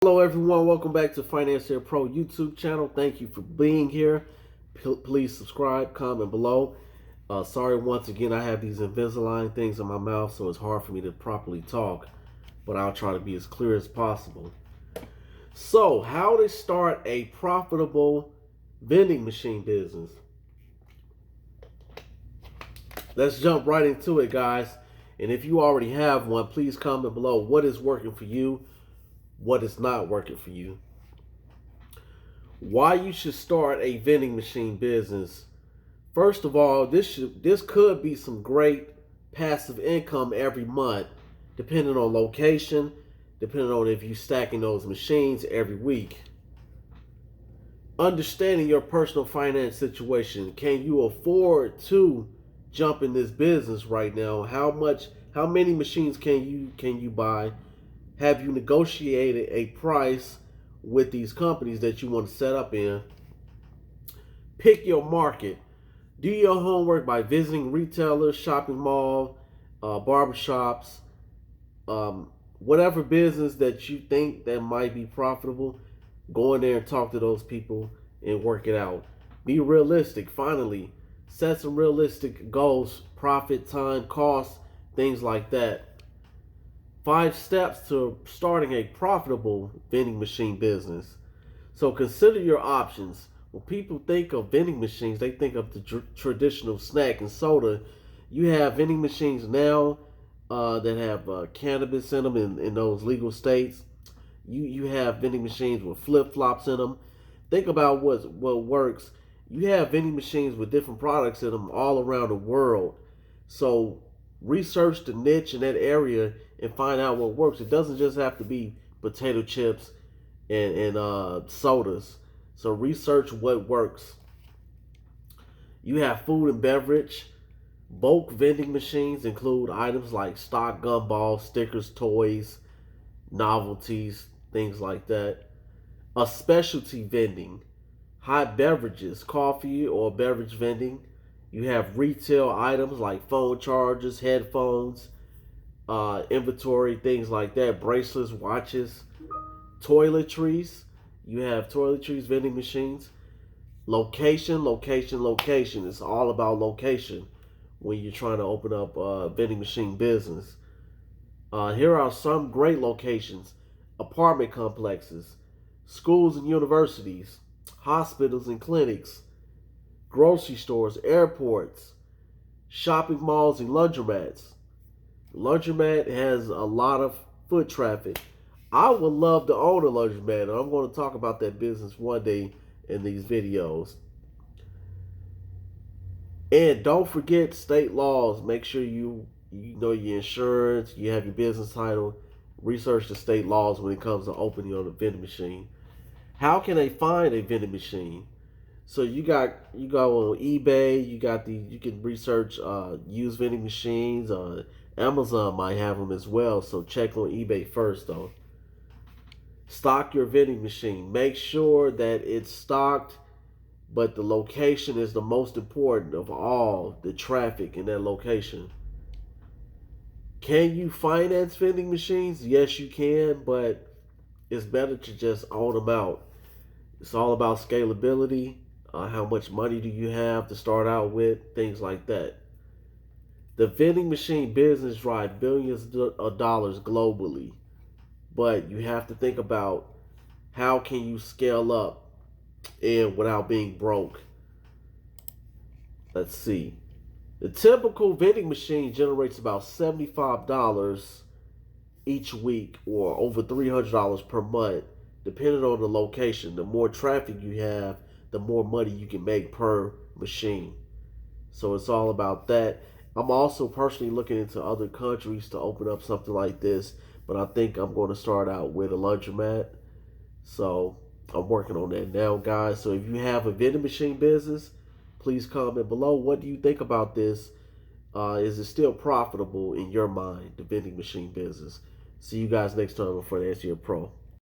Hello everyone, welcome back to Financier Pro YouTube channel. Thank you for being here. Please subscribe, comment below. Sorry once again, I have these Invisalign things in my mouth, so it's hard for me to properly talk, but I'll try to be as clear as possible. So, how to start a profitable vending machine business. Let's jump right into it, guys. And if you already have one, please comment below what is working for you, what is not working for you. Why you should start a vending machine business. First of all, this could be some great passive income every month, depending on location, depending on if you're stacking those machines every week. Understanding your personal finance situation. Can you afford to jump in this business right now? How many machines can you buy? Have you negotiated a price with these companies that you want to set up in? Pick your market. Do your homework by visiting retailers, shopping mall, barbershops, whatever business that you think that might be profitable. Go in there and talk to those people and work it out. Be realistic. Finally, set some realistic goals, profit, time, cost, things like that. 5 steps to starting a profitable vending machine business. So consider your options. When people think of vending machines, they think of the traditional snack and soda. You have vending machines now that have cannabis in them in those legal states. You have vending machines with flip-flops in them. Think about what works. You have vending machines with different products in them all around the world. So research the niche in that area and find out what works. It doesn't just have to be potato chips and sodas. So research what works. You have food and beverage. Bulk vending machines include items like stock gumballs, stickers, toys, novelties, things like that. A specialty vending. Hot beverages, coffee or beverage vending. You have retail items like phone chargers, headphones, inventory, things like that, bracelets, watches, toiletries. You have toiletries, vending machines. Location, location, location. It's all about location when you're trying to open up a vending machine business. Here are some great locations: apartment complexes, schools and universities, hospitals and clinics, grocery stores, airports, shopping malls, and laundromats. Laundromat has a lot of foot traffic. I would love to own a laundromat, and I'm going to talk about that business one day in these videos. And don't forget state laws. Make sure you know your insurance, you have your business title. Research the state laws when it comes to opening on a vending machine. How can they find a vending machine? So you go on eBay. You can research used vending machines. Amazon might have them as well. So check on eBay first, though. Stock your vending machine. Make sure that it's stocked, but the location is the most important of all. The traffic in that location. Can you finance vending machines? Yes, you can, but it's better to just own them out. It's all about scalability. How much money do you have to start out with? Things like that. The vending machine business drives billions of dollars globally, but you have to think about how can you scale up and without being broke. Let's see. The typical vending machine generates about $75 each week or over $300 per month, depending on the location. The more traffic you have, the more money you can make per machine. So it's all about that. I'm also personally looking into other countries to open up something like this, but I think I'm going to start out with a laundromat. So I'm working on that now, guys. So if you have a vending machine business, please comment below. What do you think about this? Is it still profitable in your mind, the vending machine business? See you guys next time on Financier Pro.